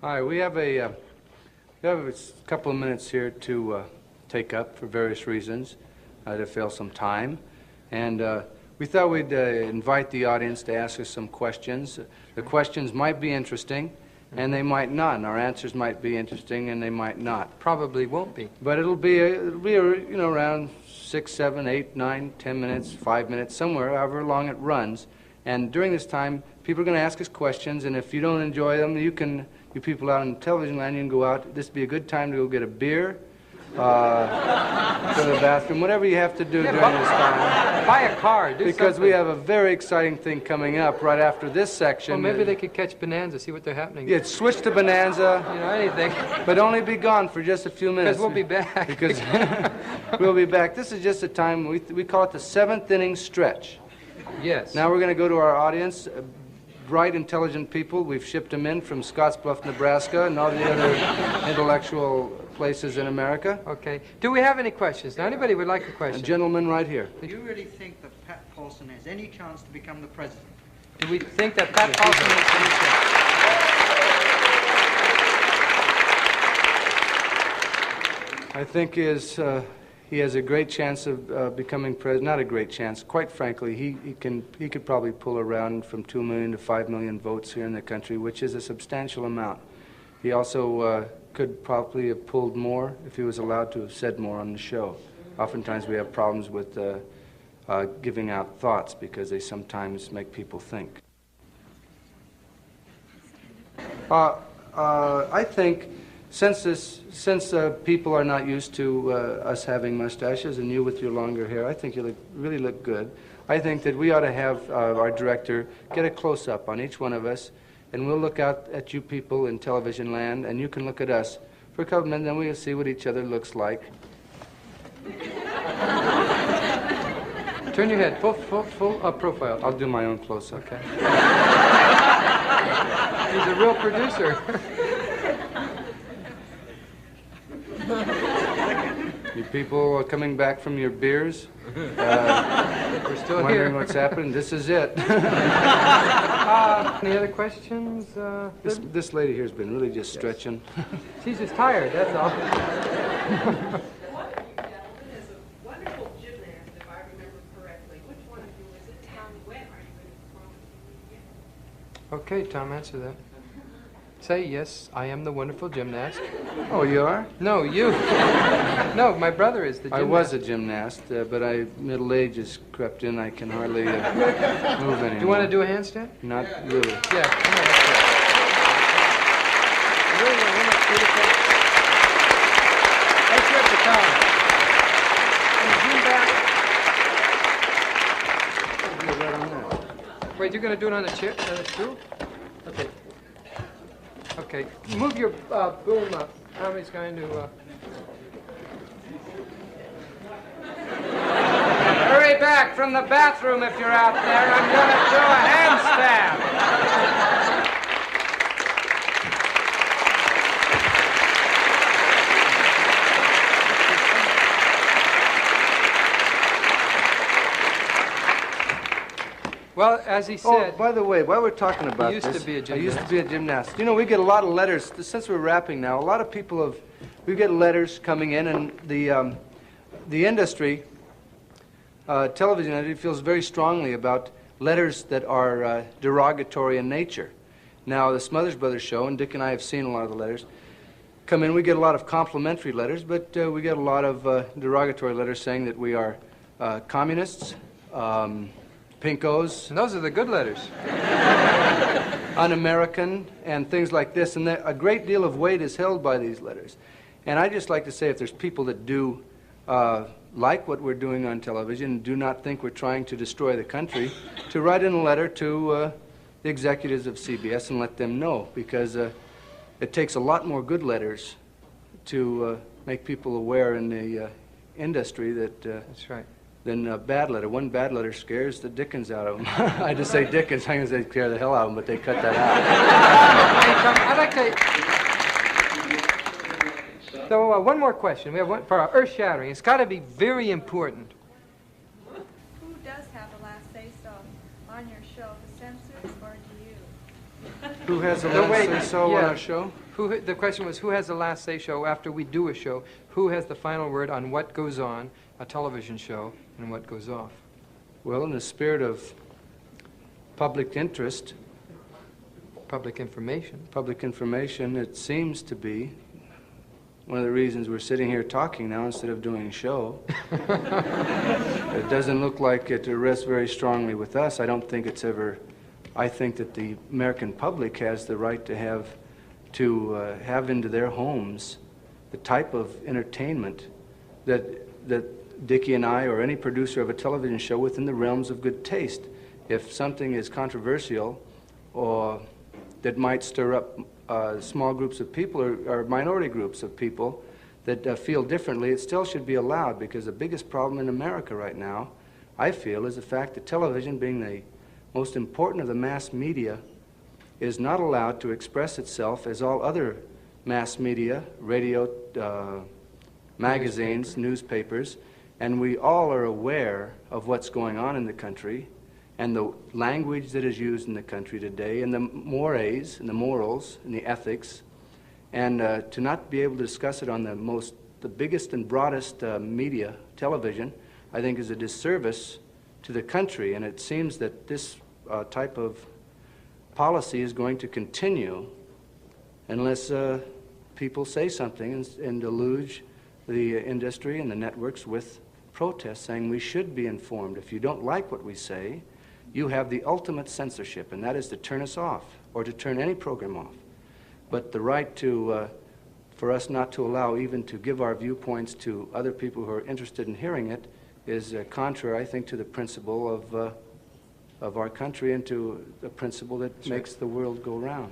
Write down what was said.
Hi, we have a couple of minutes here to take up for various reasons, to fill some time. And we thought we'd invite the audience to ask us some questions. The questions might be interesting, and they might not. And our answers might be interesting, and they might not. Probably won't be. But it'll be around 6, 7, 8, 9, 10 minutes, 5 minutes, somewhere, however long it runs. And during this time, people are going to ask us questions, and if you don't enjoy them, you people out in television land, you can go out. This would be a good time to go get a beer, go to the bathroom, whatever you have to do during this time. Buy a car, do Because something. we have a very exciting thing coming up right after this section. Well, maybe they could catch Bonanza, see what they're happening. Yeah, switch to Bonanza. You know, anything. But only be gone for just a few minutes. Because we'll be back. Because we'll be back. This is just a time, we call it the 7th inning stretch. Yes. Now we're going to go to our audience. Bright, intelligent people. We've shipped them in from Scottsbluff, Nebraska, and all the other intellectual places in America. Okay. Do we have any questions? Now, anybody would like a A question? gentleman right here. Do you really think that Pat Paulson has any chance to become the president? Do we think that Pat Paulson has I think he has a great chance of becoming president. Not a great chance. Quite frankly, he could probably pull around from 2 million to 5 million votes here in the country, which is a substantial amount. He also could probably have pulled more if he was allowed to have said more on the show. Oftentimes we have problems with giving out thoughts because they sometimes make people think. I think since people are not used to us having mustaches and you with your longer hair, I think you really look good. I think that we ought to have our director get a close-up on each one of us, and we'll look out at you people in television land, and you can look at us for a couple minutes, then we'll see what each other looks like. Turn your head, full profile. I'll do my own close-up. Okay. He's a real producer. You people are coming back from your beers, We're still wondering here. what's happening. This is it. Any other questions? This lady here has been really just stretching. She's just tired, that's all. One of you gentlemen is a wonderful gymnast, if I remember correctly. Which one of you is it? And when are you going to perform with me again? Okay, Tom, answer that. Say, yes, I am the wonderful gymnast. Oh, you are? No, you. No, my brother is the gymnast. I was a gymnast, but middle age has crept in. I can hardly move anymore. Do you want to do a handstand? Not really. Yeah, come on. Really, isn't it beautiful? Let's hear it for Tom. And zoom back. Right on that. Wait, you're going to do it on the chair? Stool? Okay. Okay. Move your boom up. Tommy's going to... Hurry back from the bathroom if you're out there. I'm going to do a handstand. Well, as he said... Oh, by the way, while we're talking about used to be a I used to be a gymnast. You know, we get a lot of letters. Since we're wrapping now, a lot of people we get letters coming in, and the industry, television industry, feels very strongly about letters that are derogatory in nature. Now, the Smothers Brothers show, and Dick and I have seen a lot of the letters, come in. We get a lot of complimentary letters, but we get a lot of derogatory letters saying that we are communists, pinkos. And those are the good letters. Un-American, and things like this. And a great deal of weight is held by these letters. And I'd just like to say, if there's people that do like what we're doing on television and do not think we're trying to destroy the country, to write in a letter to the executives of CBS and let them know, because it takes a lot more good letters to make people aware in the industry that That's right. than a bad letter. One bad letter scares the dickens out of them. I just say dickens, I'm going to say scare the hell out of them, but they cut that out. Hey, Tom, I'd like to... So, one more question. We have one for our earth-shattering. It's got to be very important. Who does have the last say-so on your show, the censors or do you? Who has a No, last wait, say-so on yeah. our show? The question was, who has the last say-so after we do a show? Who has the final word on what goes on a television show and what goes off? Well, in the spirit of public interest, Public information. it seems to be one of the reasons we're sitting here talking now instead of doing a show. It doesn't look like it rests very strongly with us. I don't think it's ever... I think that the American public has the right to have into their homes the type of entertainment that Dickie and I or any producer of a television show within the realms of good taste. If something is controversial or that might stir up small groups of people or minority groups of people that feel differently, it still should be allowed, because the biggest problem in America right now, I feel, is the fact that television, being the most important of the mass media, is not allowed to express itself as all other mass media, radio, magazines, newspapers, and we all are aware of what's going on in the country and the language that is used in the country today, and the mores, and the morals, and the ethics, and to not be able to discuss it on the biggest and broadest media, television, I think is a disservice to the country. And it seems that this type of policy is going to continue unless people say something and deluge the industry and the networks with protests saying we should be informed. If you don't like what we say, you have the ultimate censorship, and that is to turn us off or to turn any program off. But the right for us not to allow even to give our viewpoints to other people who are interested in hearing it is contrary, I think, to the principle of our country and to the principle that makes the world go round.